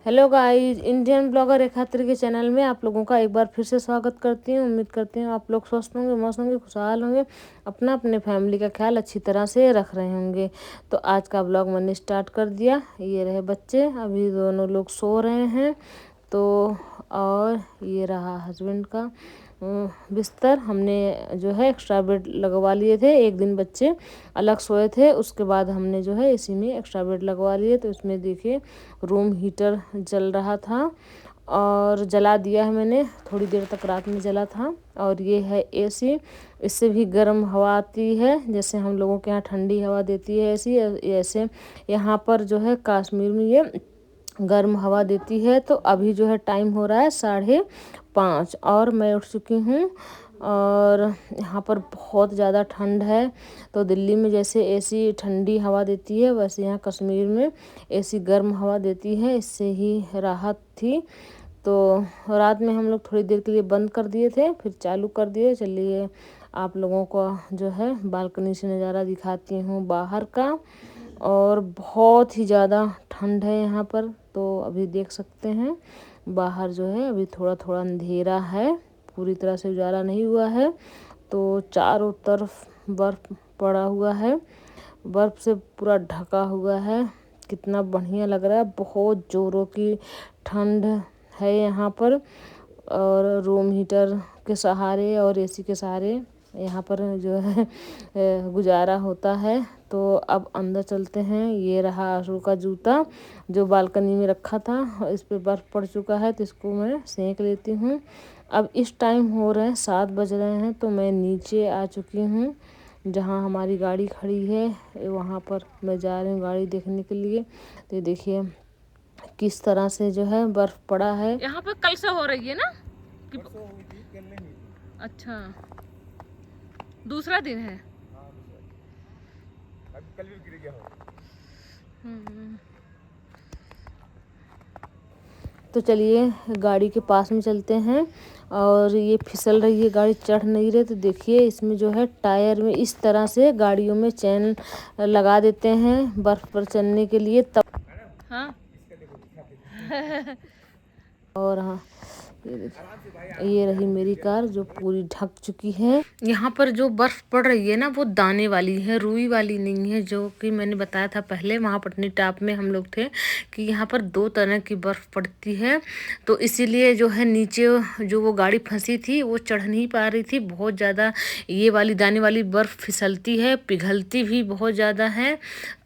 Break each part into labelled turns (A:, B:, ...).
A: Hello guys, Indian blogger रेखात्री के channel में आप लोगों का एक बार फिर से स्वागत करती हूँ। उम्मीद करती हूँ आप लोग स्वस्थ होंगे, मस्त होंगे, खुशहाल होंगे, अपना अपने फैमिली का ख्याल अच्छी तरह से रख रहे होंगे। तो आज का ब्लॉग मैंने स्टार्ट कर दिया। ये रहे बच्चे, अभी दोनों लोग सो रहे हैं। तो और ये रहा हस्बैंड का बिस्तर। हमने जो है एक्स्ट्रा बेड लगवा लिए थे। एक दिन बच्चे अलग सोए थे, उसके बाद हमने जो है इसी में एक्स्ट्रा बेड लगवा लिए। तो इसमें देखिए रूम हीटर जल रहा था और जला दिया है मैंने, थोड़ी देर तक रात में जला था। और ये है एसी, इससे भी गर्म हवा आती है। जैसे हम लोगों के यहाँ ठंडी हवा देती है एसी, ऐसे यहाँ पर जो है कश्मीर में ये गर्म हवा देती है। तो अभी जो है टाइम हो रहा है 5:30 और मैं उठ चुकी हूँ। और यहाँ पर बहुत ज़्यादा ठंड है। तो दिल्ली में जैसे एसी ठंडी हवा देती है, वैसे यहाँ कश्मीर में एसी गर्म हवा देती है। इससे ही राहत थी। तो रात में हम लोग थोड़ी देर के लिए बंद कर दिए थे, फिर चालू कर दिए। चलिए आप लोगों को जो है बालकनी से नज़ारा दिखाती हूँ बाहर का। और बहुत ही ज़्यादा ठंड है यहाँ पर। तो अभी देख सकते हैं बाहर जो है अभी थोड़ा थोड़ा अंधेरा है, पूरी तरह से उजाला नहीं हुआ है। तो चारों तरफ बर्फ़ पड़ा हुआ है, बर्फ़ से पूरा ढका हुआ है। कितना बढ़िया लग रहा है, बहुत ज़ोरों की ठंड है यहाँ पर। और रूम हीटर के सहारे और एसी के सहारे यहाँ पर जो है गुजारा होता है। तो अब अंदर चलते हैं। ये रहा आशु का जूता जो बालकनी में रखा था, इस पे बर्फ़ पड़ चुका है, तो इसको मैं सेंक लेती हूँ। अब इस टाइम हो रहे हैं 7 बज रहे हैं। तो मैं नीचे आ चुकी हूँ, जहाँ हमारी गाड़ी खड़ी है वहाँ पर मैं जा रही हूँ गाड़ी देखने के लिए। तो देखिए किस तरह से जो है बर्फ़ पड़ा है। यहाँ पर कल से हो रही है ना कि... अच्छा, दूसरा दिन है। कल भी गिर गया हो। तो चलिए गाड़ी के पास में चलते हैं। और ये फिसल रही है गाड़ी, चढ़ नहीं रही। तो देखिए इसमें जो है टायर में इस तरह से गाड़ियों में चैन लगा देते हैं बर्फ़ पर चलने के लिए, तब हाँ और हाँ ये रही मेरी कार जो पूरी ढक चुकी है। यहाँ पर जो बर्फ़ पड़ रही है ना, वो दाने वाली है, रुई वाली नहीं है। जो कि मैंने बताया था पहले, वहाँ पटनीटॉप में हम लोग थे कि यहाँ पर 2 तरह की बर्फ़ पड़ती है। तो इसीलिए जो है नीचे जो वो गाड़ी फंसी थी वो चढ़ नहीं पा रही थी। बहुत ज़्यादा ये वाली दाने वाली बर्फ़ फिसलती है, पिघलती भी बहुत ज़्यादा है।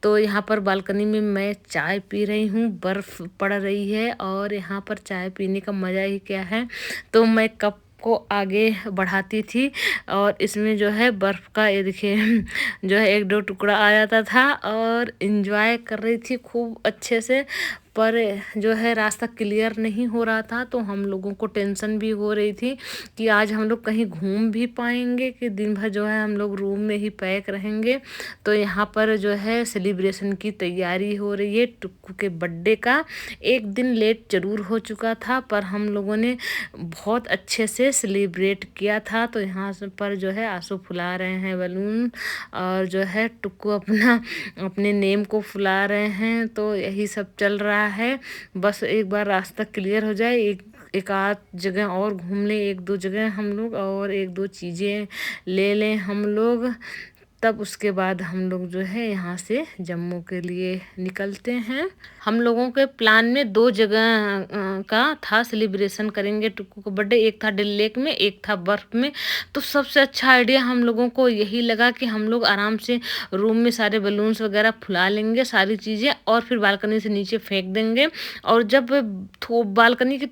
A: तो यहाँ पर बालकनी में मैं चाय पी रही हूँ, बर्फ़ पड़ रही है और यहाँ पर चाय पीने का मज़ा ही क्या है। तो मैं कप को आगे बढ़ाती थी और इसमें जो है बर्फ़ का ये देखिए जो है 1-2 टुकड़ा आ जाता था और एंजॉय कर रही थी खूब अच्छे से। पर जो है रास्ता क्लियर नहीं हो रहा था, तो हम लोगों को टेंशन भी हो रही थी कि आज हम लोग कहीं घूम भी पाएंगे कि दिन भर जो है हम लोग रूम में ही पैक रहेंगे। तो यहाँ पर जो है सेलिब्रेशन की तैयारी हो रही है टुक्कू के बर्थडे का। एक दिन लेट ज़रूर हो चुका था, पर हम लोगों ने बहुत अच्छे से सेलिब्रेट किया था। तो यहाँ पर जो है आंसू फुला रहे हैं बलून और जो है टुक्कू अपने नेम को फुला रहे हैं। तो यही सब चल रहा है। बस एक बार रास्ता क्लियर हो जाए, एक आध जगह और घूम लें, 1-2 जगह हम लोग, और 1-2 चीज़ें ले लें हम लोग, तब उसके बाद हम लोग जो है यहाँ से जम्मू के लिए निकलते हैं। हम लोगों के प्लान में 2 जगह का था सेलिब्रेशन करेंगे टुक्कू का बर्थडे। एक था डल लेक में, एक था बर्फ़ में। तो सबसे अच्छा आइडिया हम लोगों को यही लगा कि हम लोग आराम से रूम में सारे बलून्स वगैरह फुला लेंगे, सारी चीज़ें, और फिर बालकनी से नीचे फेंक देंगे। और जब बालकनी के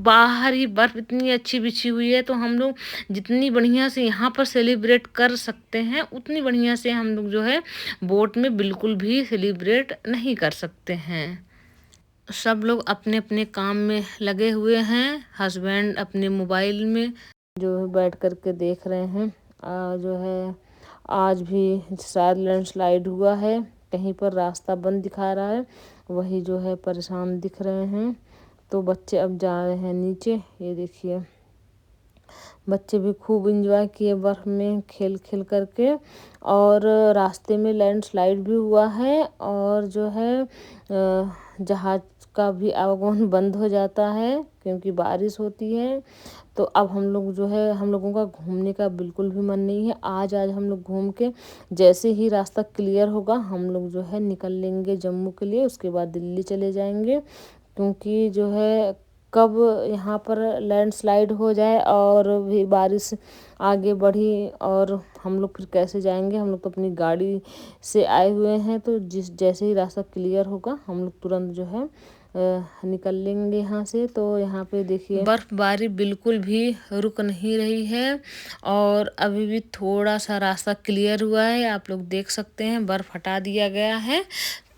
A: बाहर ही बर्फ़ इतनी अच्छी बिछी हुई है, तो हम लोग जितनी बढ़िया से यहाँ पर सेलिब्रेट कर सकते हैं उतनी बढ़िया से हम लोग जो है बोट में बिल्कुल भी सेलिब्रेट नहीं कर सकते हैं। सब लोग अपने अपने काम में लगे हुए हैं, हस्बैंड अपने मोबाइल में जो है बैठ कर के देख रहे हैं। जो है आज भी शायद लैंडस्लाइड हुआ है, कहीं पर रास्ता बंद दिखा रहा है, वही जो है परेशान दिख रहे हैं। तो बच्चे अब जा रहे हैं नीचे। ये देखिए बच्चे भी खूब इंजॉय किए बर्फ़ में खेल खेल करके। और रास्ते में लैंडस्लाइड भी हुआ है और जो है जहाज़ का भी आवागमन बंद हो जाता है क्योंकि बारिश होती है। तो अब हम लोग जो है, हम लोगों का घूमने का बिल्कुल भी मन नहीं है। आज हम लोग घूम के जैसे ही रास्ता क्लियर होगा हम लोग जो है निकल लेंगे जम्मू के लिए, उसके बाद दिल्ली चले जाएंगे। क्योंकि जो है कब यहाँ पर लैंडस्लाइड हो जाए और भी बारिश आगे बढ़ी और हम लोग फिर कैसे जाएंगे। हम लोग तो अपनी गाड़ी से आए हुए हैं, तो जैसे ही रास्ता क्लियर होगा हम लोग तुरंत जो है निकल लेंगे यहाँ से। तो यहाँ पे देखिए बर्फबारी बिल्कुल भी रुक नहीं रही है और अभी भी थोड़ा सा रास्ता क्लियर हुआ है, आप लोग देख सकते हैं बर्फ हटा दिया गया है।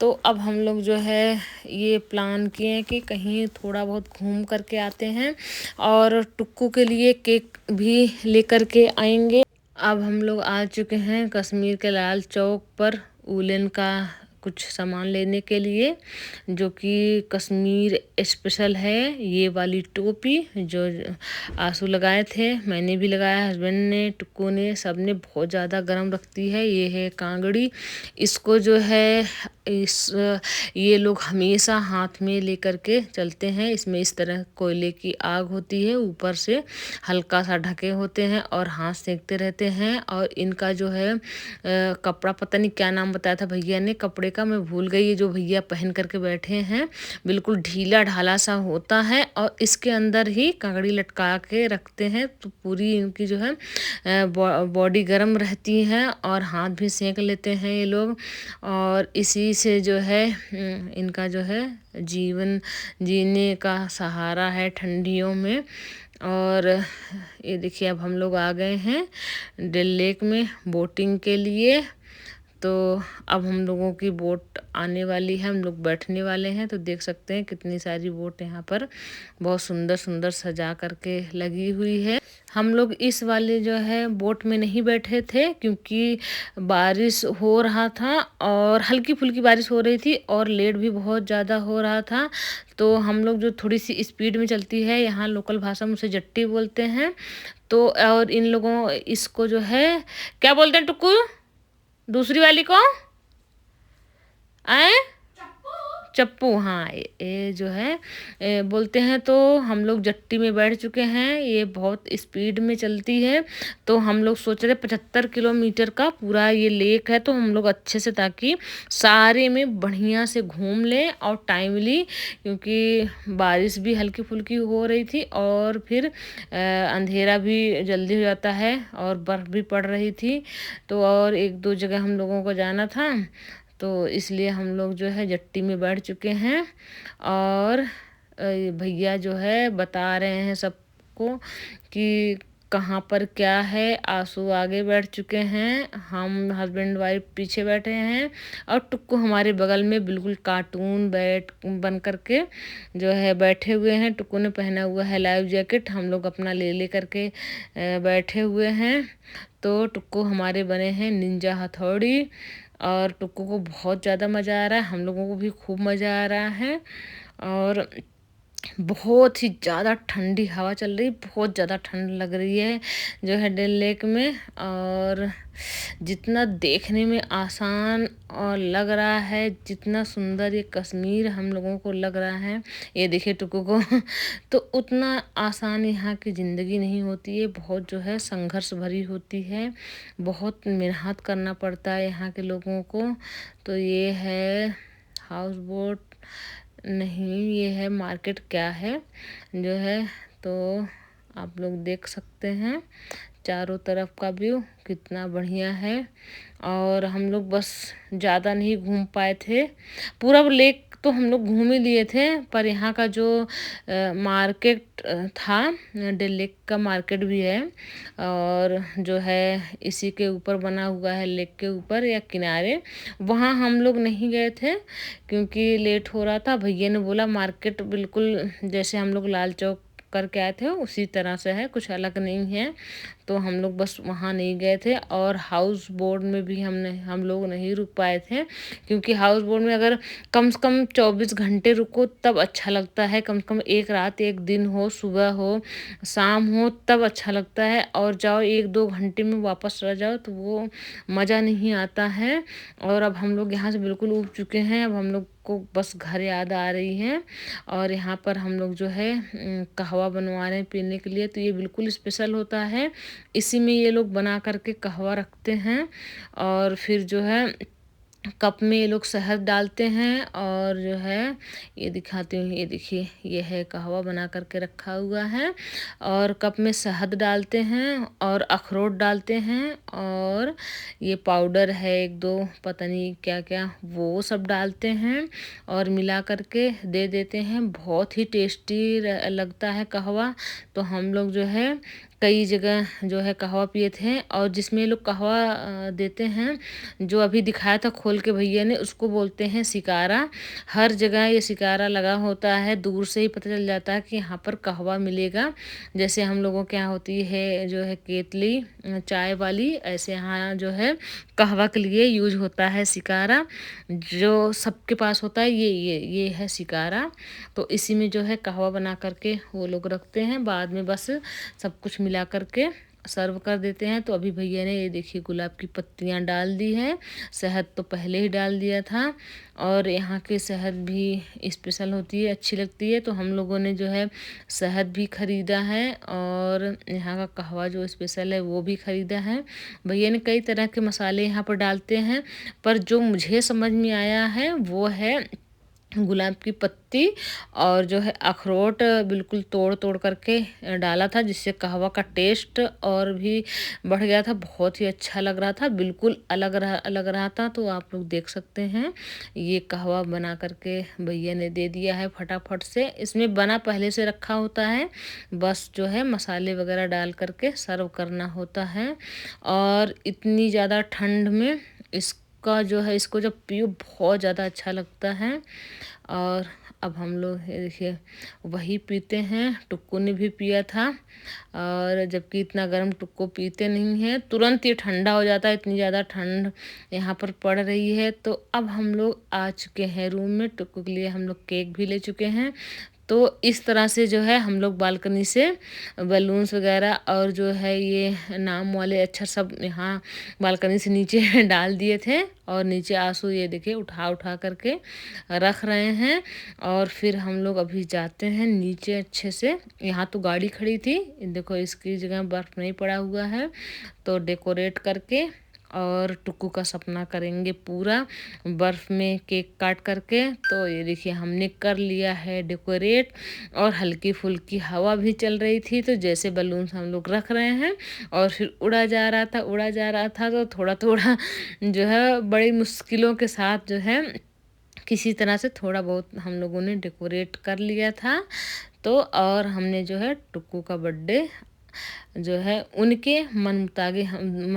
A: तो अब हम लोग जो है ये प्लान किए हैं कि कहीं थोड़ा बहुत घूम करके आते हैं और टुक्कू के लिए केक भी लेकर के आएंगे। अब हम लोग आ चुके हैं कश्मीर के लाल चौक पर वूलन का कुछ सामान लेने के लिए, जो कि कश्मीर स्पेशल है। ये वाली टोपी जो आंसू लगाए थे, मैंने भी लगाया, हस्बैंड ने, टुक्कू ने, सब ने। बहुत ज़्यादा गर्म रखती है। ये है कांगड़ी। इसको जो है ये लोग हमेशा हाथ में लेकर के चलते हैं। इसमें इस तरह कोयले की आग होती है, ऊपर से हल्का सा ढके होते हैं और हाथ सेकते रहते हैं। और इनका जो है कपड़ा, पता नहीं क्या नाम बताया था भैया ने कपड़े का, मैं भूल गई। ये जो भैया पहन करके बैठे हैं बिल्कुल ढीला ढाला सा होता है और इसके अंदर ही कांगड़ी लटका के रखते हैं। तो पूरी इनकी जो है बॉडी गर्म रहती है और हाथ भी सेक लेते हैं ये लोग। और इसी से जो है इनका जो है जीवन जीने का सहारा है ठंडियों में। और ये देखिए अब हम लोग आ गए हैं डल लेक में बोटिंग के लिए। तो अब हम लोगों की बोट आने वाली है, हम लोग बैठने वाले हैं। तो देख सकते हैं कितनी सारी बोट यहाँ पर बहुत सुंदर सुंदर सजा करके लगी हुई है। हम लोग इस वाले जो है बोट में नहीं बैठे थे क्योंकि बारिश हो रहा था और हल्की फुल्की बारिश हो रही थी और लेट भी बहुत ज़्यादा हो रहा था। तो हम लोग जो थोड़ी सी स्पीड में चलती है, यहाँ लोकल भाषा में उसे जट्टी बोलते हैं। तो और इन लोगों इसको जो है क्या बोलते हैं टुक्कू, दूसरी वाली को आए चप्पू, हाँ ये जो है बोलते हैं। तो हम लोग जट्टी में बैठ चुके हैं, ये बहुत स्पीड में चलती है। तो हम लोग सोच रहे 75 किलोमीटर का पूरा ये लेक है, तो हम लोग अच्छे से ताकि सारे में बढ़िया से घूम लें और टाइमली, क्योंकि बारिश भी हल्की फुल्की हो रही थी और फिर अंधेरा भी जल्दी हो जाता है और बर्फ़ भी पड़ रही थी। तो और एक दो जगह हम लोगों को जाना था, तो इसलिए हम लोग जो है जट्टी में बैठ चुके हैं। और भैया जो है बता रहे हैं सबको कि कहाँ पर क्या है। आंसू आगे बैठ चुके हैं, हम हस्बैंड वाइफ पीछे बैठे हैं और टुक्कू हमारे बगल में बिल्कुल कार्टून बन करके जो है बैठे हुए हैं। टुक्कू ने पहना हुआ है लाइफ जैकेट, हम लोग अपना ले करके बैठे हुए हैं। तो टुक्कू हमारे बने हैं निंजा हथौड़ी और टुक्कू को बहुत ज़्यादा मज़ा आ रहा है, हम लोगों को भी खूब मज़ा आ रहा है। और बहुत ही ज़्यादा ठंडी हवा चल रही, बहुत ज़्यादा ठंड लग रही है जो है डल लेक में। और जितना देखने में आसान और लग रहा है, जितना सुंदर ये कश्मीर हम लोगों को लग रहा है, ये देखिए टुक्कू को तो उतना आसान यहाँ की ज़िंदगी नहीं होती है। बहुत जो है संघर्ष भरी होती है, बहुत मेहनत करना पड़ता है यहाँ के लोगों को। तो ये है हाउस बोट नहीं, ये है मार्केट क्या है जो है। तो आप लोग देख सकते हैं चारों तरफ का व्यू कितना बढ़िया है। और हम लोग बस ज़्यादा नहीं घूम पाए थे, पूरा लेक तो हम लोग घूम ही लिए थे, पर यहाँ का जो मार्केट था, डल लेक का मार्केट भी है और जो है इसी के ऊपर बना हुआ है, लेक के ऊपर या किनारे, वहाँ हम लोग नहीं गए थे क्योंकि लेट हो रहा था। भैया ने बोला मार्केट बिल्कुल जैसे हम लोग लाल चौक करके आए थे उसी तरह से है, कुछ अलग नहीं है। तो हम लोग बस वहाँ नहीं गए थे। और हाउस बोट में भी हम लोग नहीं रुक पाए थे, क्योंकि हाउस बोट में अगर कम से कम 24 घंटे रुको तब अच्छा लगता है। कम से कम एक रात एक दिन हो, सुबह हो शाम हो, तब अच्छा लगता है। और जाओ 1-2 घंटे में वापस रह जाओ तो वो मज़ा नहीं आता है। और अब हम लोग यहाँ से बिल्कुल ऊब चुके हैं। अब हम लोग को बस घर याद आ रही है। और यहाँ पर हम लोग जो है कहवा बनवा रहे हैं पीने के लिए। तो ये बिल्कुल स्पेशल होता है, इसी में ये लोग बना करके कहवा रखते हैं। और फिर जो है कप में ये लोग शहद डालते हैं। और जो है ये दिखाती हूँ, ये देखिए ये है कहवा बना करके रखा हुआ है। और कप में शहद डालते हैं और अखरोट डालते हैं। और ये पाउडर है 1-2 पता नहीं क्या क्या वो सब डालते हैं और मिला करके दे देते हैं। बहुत ही टेस्टी लगता है कहवा। तो हम लोग जो है कई जगह जो है कहवा पिए थे। और जिसमें ये लोग कहवा देते हैं, जो अभी दिखाया था खोल के भैया ने, उसको बोलते हैं सिकारा। हर जगह ये सिकारा लगा होता है, दूर से ही पता चल जाता है कि यहाँ पर कहवा मिलेगा। जैसे हम लोगों के यहाँ होती है जो है केतली चाय वाली, ऐसे यहाँ जो है कहवा के लिए यूज होता है सिकारा। जो सबके पास होता है ये है सिकारा। तो इसी में जो है कहवा बना करके वो लोग रखते हैं। बाद में बस सब कुछ मिला करके सर्व कर देते हैं। तो अभी भैया ने ये देखिए गुलाब की पत्तियां डाल दी है, शहद तो पहले ही डाल दिया था। और यहाँ की शहद भी स्पेशल होती है, अच्छी लगती है। तो हम लोगों ने जो है शहद भी ख़रीदा है और यहाँ का कहवा जो स्पेशल है वो भी ख़रीदा है। भैया ने कई तरह के मसाले यहाँ पर डालते हैं, पर जो मुझे समझ में आया है वो है गुलाब की पत्ती और जो है अखरोट बिल्कुल तोड़ तोड़ करके डाला था, जिससे कहवा का टेस्ट और भी बढ़ गया था। बहुत ही अच्छा लग रहा था, बिल्कुल अलग रहा था। तो आप लोग देख सकते हैं ये कहवा बना करके भैया ने दे दिया है फटाफट से। इसमें बना पहले से रखा होता है, बस जो है मसाले वगैरह डाल करके सर्व करना होता है। और इतनी ज़्यादा ठंड में इसका जो है इसको जब पियो बहुत ज़्यादा अच्छा लगता है। और अब हम लोग ये देखिए वही पीते हैं। टुक्कू ने भी पिया था, और जबकि इतना गर्म टुक्कू पीते नहीं है, तुरंत ये ठंडा हो जाता है। इतनी ज़्यादा ठंड यहाँ पर पड़ रही है। तो अब हम लोग आ चुके हैं रूम में। टुक्कू के लिए हम लोग केक भी ले चुके हैं। तो इस तरह से जो है हम लोग बालकनी से बलून्स वगैरह और जो है ये नाम वाले अक्षर सब यहाँ बालकनी से नीचे डाल दिए थे। और नीचे आंसू ये देखिए उठा उठा करके रख रहे हैं। और फिर हम लोग अभी जाते हैं नीचे अच्छे से। यहाँ तो गाड़ी खड़ी थी, देखो इसकी जगह बर्फ़ नहीं पड़ा हुआ है। तो डेकोरेट करके और टुक्कू का सपना करेंगे पूरा बर्फ़ में केक काट करके। तो ये देखिए हमने कर लिया है डेकोरेट, और हल्की फुल्की हवा भी चल रही थी। तो जैसे बलून हम लोग रख रहे हैं और फिर उड़ा जा रहा था। तो थोड़ा थोड़ा जो है बड़ी मुश्किलों के साथ जो है किसी तरह से थोड़ा बहुत हम लोगों ने डेकोरेट कर लिया था। तो और हमने जो है टुक्कू का बर्थडे जो है उनके मन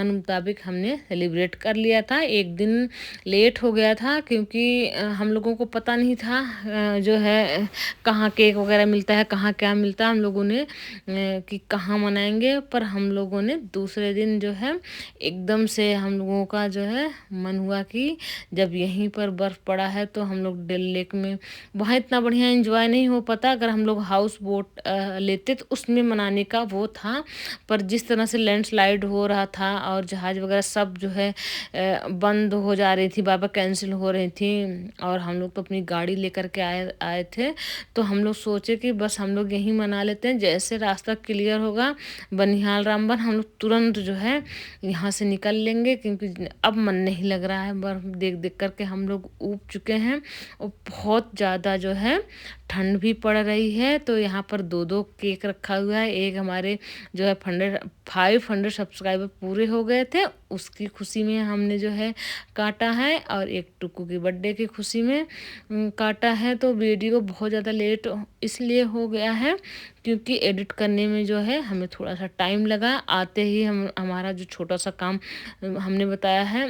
A: मुताबिक हमने सेलिब्रेट कर लिया था। एक दिन लेट हो गया था, क्योंकि हम लोगों को पता नहीं था जो है कहाँ केक वगैरह मिलता है, कहाँ क्या मिलता है। हम लोगों ने कि कहाँ मनाएंगे, पर हम लोगों ने दूसरे दिन जो है एकदम से हम लोगों का जो है मन हुआ कि जब यहीं पर बर्फ़ पड़ा है तो हम लोग डल लेक में, वहाँ इतना बढ़िया एंजॉय नहीं हो पाता। अगर हम लोग हाउस बोट लेते तो उसमें मनाने का वो था। पर जिस तरह से लैंडस्लाइड हो रहा था और जहाज़ वगैरह सब जो है बंद हो जा रही थी, बार बार कैंसिल हो रही थी। और हम लोग तो अपनी गाड़ी लेकर के आए थे। तो हम लोग सोचे कि बस हम लोग यहीं मना लेते हैं। जैसे रास्ता क्लियर होगा बनिहाल रामबन, हम लोग तुरंत जो है यहाँ से निकल लेंगे, क्योंकि अब मन नहीं लग रहा है। बर्फ देख देख करके हम लोग ऊब चुके हैं और बहुत ज़्यादा जो है ठंड भी पड़ रही है। तो यहाँ पर 2-2 केक रखा हुआ है। एक हमारे जो है 500 सब्सक्राइबर पूरे हो गए थे, उसकी खुशी में हमने जो है काटा है, और एक टुक्कू की बर्थडे की खुशी में काटा है। तो वीडियो बहुत ज़्यादा लेट इसलिए हो गया है क्योंकि एडिट करने में जो है हमें थोड़ा सा टाइम लगा। आते ही हमारा जो छोटा सा काम हमने बताया है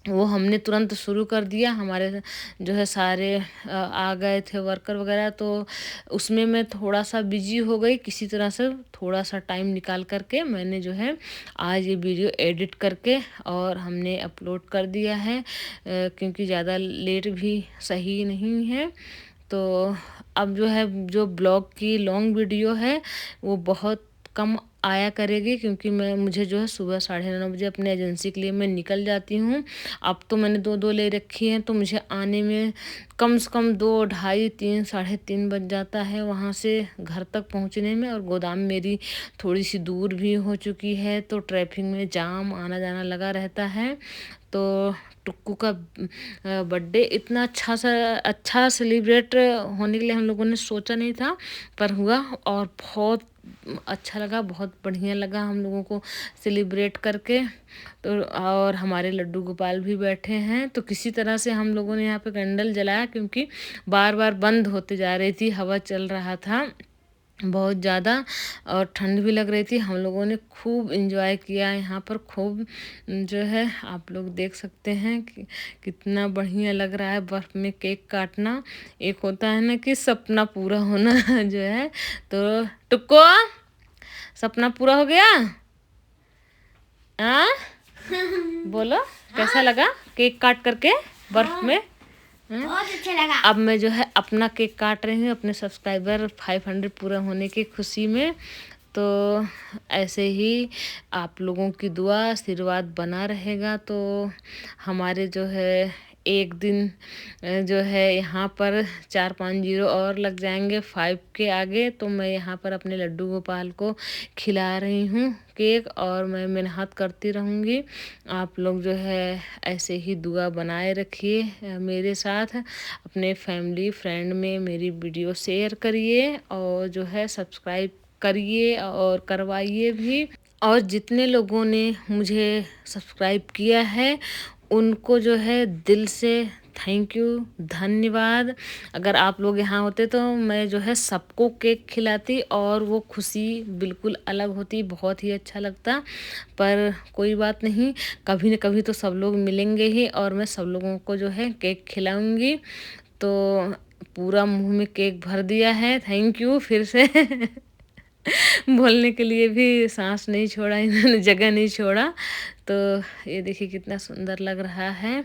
A: वो हमने तुरंत शुरू कर दिया। हमारे जो है सारे आ गए थे वर्कर वगैरह, तो उसमें मैं थोड़ा सा बिजी हो गई। किसी तरह से थोड़ा सा टाइम निकाल करके मैंने जो है आज ये वीडियो एडिट करके और हमने अपलोड कर दिया है, क्योंकि ज़्यादा लेट भी सही नहीं है। तो अब जो है जो ब्लॉग की लॉन्ग वीडियो है वो बहुत कम आया करेगी, क्योंकि मुझे जो है सुबह 9:30 बजे अपने एजेंसी के लिए मैं निकल जाती हूँ। अब तो मैंने 2-2 ले रखी हैं, तो मुझे आने में कम से कम 2, ढाई, 3, 3:30 बज जाता है वहाँ से घर तक पहुँचने में। और गोदाम मेरी थोड़ी सी दूर भी हो चुकी है, तो ट्रैफिक में जाम आना जाना लगा रहता है। तो टुक्कू का बर्थडे इतना अच्छा सेलिब्रेट होने के लिए हम लोगों ने सोचा नहीं था, पर हुआ और बहुत अच्छा लगा, बहुत बढ़िया लगा हम लोगों को सेलिब्रेट करके। तो और हमारे लड्डू गोपाल भी बैठे हैं, तो किसी तरह से हम लोगों ने यहाँ पे कैंडल जलाया, क्योंकि बार बार बंद होते जा रही थी, हवा चल रहा था बहुत ज़्यादा और ठंड भी लग रही थी। हम लोगों ने खूब इंजॉय किया यहाँ पर, खूब जो है आप लोग देख सकते हैं कि कितना बढ़िया लग रहा है बर्फ़ में केक काटना। एक होता है ना कि सपना पूरा होना जो है। तो टुक्को, सपना पूरा हो गया? हाँ बोलो, कैसा लगा केक काट करके बर्फ़ में?
B: बहुत अच्छा लगा।
A: अब मैं जो है अपना केक काट रही हूँ अपने सब्सक्राइबर 500 पूरा होने की खुशी में। तो ऐसे ही आप लोगों की दुआ आशीर्वाद बना रहेगा, तो हमारे जो है एक दिन जो है यहाँ पर 4-5 जीरो और लग जाएंगे 5 के आगे। तो मैं यहाँ पर अपने लड्डू गोपाल को खिला रही हूँ केक, और मैं मेहनत करती रहूँगी। आप लोग जो है ऐसे ही दुआ बनाए रखिए मेरे साथ, अपने फैमिली फ्रेंड में मेरी वीडियो शेयर करिए और जो है सब्सक्राइब करिए और करवाइए भी। और जितने लोगों ने मुझे सब्सक्राइब किया है उनको जो है दिल से थैंक यू, धन्यवाद। अगर आप लोग यहाँ होते तो मैं जो है सबको केक खिलाती और वो खुशी बिल्कुल अलग होती, बहुत ही अच्छा लगता। पर कोई बात नहीं, कभी न कभी तो सब लोग मिलेंगे ही और मैं सब लोगों को जो है केक खिलाऊंगी। तो पूरा मुंह में केक भर दिया है, थैंक यू फिर से बोलने के लिए भी सांस नहीं छोड़ा इन्होंने, जगह नहीं छोड़ा। तो ये देखिए कितना सुंदर लग रहा है।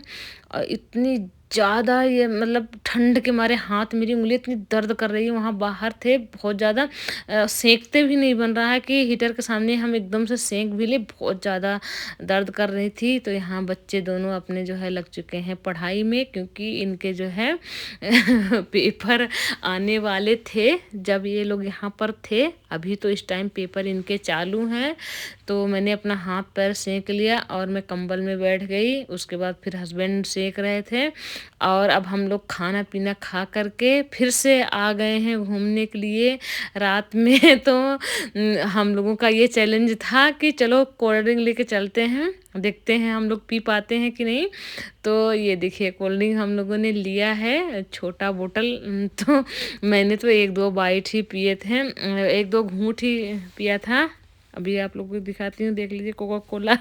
A: और इतनी ज़्यादा ये मतलब ठंड के मारे हाथ, मेरी उंगली इतनी दर्द कर रही है। वहाँ बाहर थे बहुत ज़्यादा, सेंकते भी नहीं बन रहा है कि हीटर के सामने हम एकदम से सेंक भी ले, बहुत ज़्यादा दर्द कर रही थी। तो यहाँ बच्चे दोनों अपने जो है लग चुके हैं पढ़ाई में, क्योंकि इनके जो है पेपर आने वाले थे जब ये लोग यहाँ पर थे। अभी तो इस टाइम पेपर इनके चालू हैं। तो मैंने अपना हाथ पैर सेंक लिया और मैं कंबल में बैठ गई। उसके बाद फिर हस्बैंड सेंक रहे थे और अब हम लोग खाना पीना खा करके फिर से आ गए हैं घूमने के लिए रात में। तो हम लोगों का ये चैलेंज था कि चलो कोल्ड ड्रिंक लेके चलते हैं, देखते हैं हम लोग पी पाते हैं कि नहीं। तो ये देखिए कोल्ड ड्रिंक हम लोगों ने लिया है, छोटा बोतल। तो मैंने तो 1-2 बाइट ही पिए थे, 1-2 घूंट ही पिया था। अभी आप लोगों को दिखाती हूँ, देख लीजिए कोका कोला।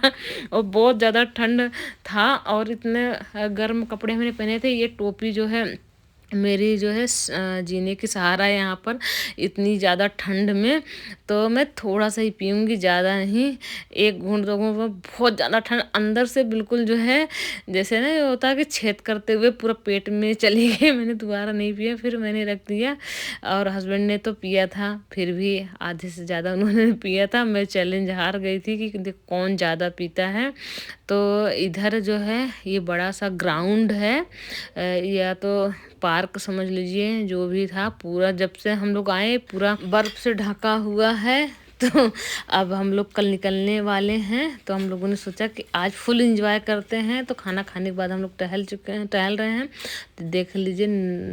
A: और बहुत ज़्यादा ठंड था और इतने गर्म कपड़े मैंने पहने थे। ये टोपी जो है मेरी जो है जीने की सहारा है यहाँ पर इतनी ज़्यादा ठंड में। तो मैं थोड़ा सा ही पीऊँगी, ज़्यादा नहीं। 1 घूंट 2 घूंट में बहुत ज़्यादा ठंड अंदर से बिल्कुल जो है जैसे ना ये होता है कि छेद करते हुए पूरा पेट में चली गई। मैंने दोबारा नहीं पिया, फिर मैंने रख दिया। और हस्बैंड ने तो पिया था, फिर भी आधे से ज़्यादा उन्होंने पिया था। मैं चैलेंज हार गई थी कि कौन ज़्यादा पीता है। तो इधर जो है ये बड़ा सा ग्राउंड है, या तो पार्क समझ लीजिए, जो भी था पूरा जब से हम लोग आए पूरा बर्फ से ढका हुआ है। तो अब हम लोग कल निकलने वाले हैं, तो हम लोगों ने सोचा कि आज फुल एंजॉय करते हैं। तो खाना खाने के बाद हम लोग टहल रहे हैं। तो देख लीजिए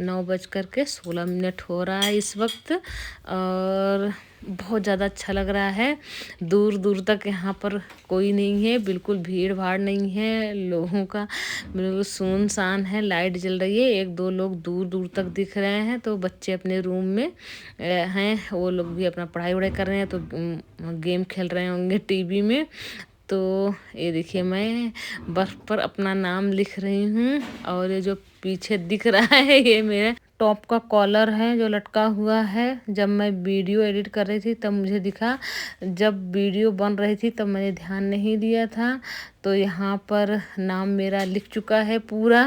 A: 9:16 हो रहा है इस वक्त और बहुत ज़्यादा अच्छा लग रहा है। दूर दूर तक यहाँ पर कोई नहीं है, बिल्कुल भीड़ भाड़ नहीं है लोगों का, बिल्कुल सुनसान है। लाइट जल रही है, 1-2 लोग दूर दूर तक दिख रहे हैं। तो बच्चे अपने रूम में हैं, वो लोग भी अपना पढ़ाई वढ़ाई कर रहे हैं, तो गेम खेल रहे होंगे टीवी में। तो ये देखिए मैं बर्फ पर अपना नाम लिख रही हूँ। और ये जो पीछे दिख रहा है ये मेरा टॉप का कॉलर है जो लटका हुआ है। जब मैं वीडियो एडिट कर रही थी तब मुझे दिखा, जब वीडियो बन रही थी तब मैंने ध्यान नहीं दिया था। तो यहाँ पर नाम मेरा लिख चुका है पूरा।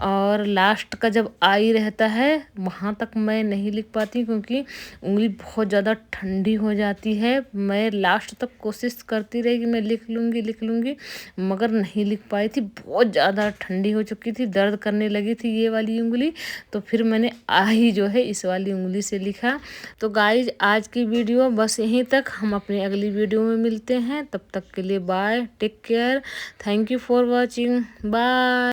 A: और लास्ट का जब आई रहता है वहाँ तक मैं नहीं लिख पाती क्योंकि उंगली बहुत ज़्यादा ठंडी हो जाती है। मैं लास्ट तक कोशिश करती रही कि मैं लिख लूँगी मगर नहीं लिख पाई थी। बहुत ज़्यादा ठंडी हो चुकी थी, दर्द करने लगी थी ये वाली उंगली। तो फिर मैंने आई जो है इस वाली उंगली से लिखा। तो गाइज आज की वीडियो बस यहीं तक। हम अपनी अगली वीडियो में मिलते हैं, तब तक के लिए bye, take care, thank you for watching, bye.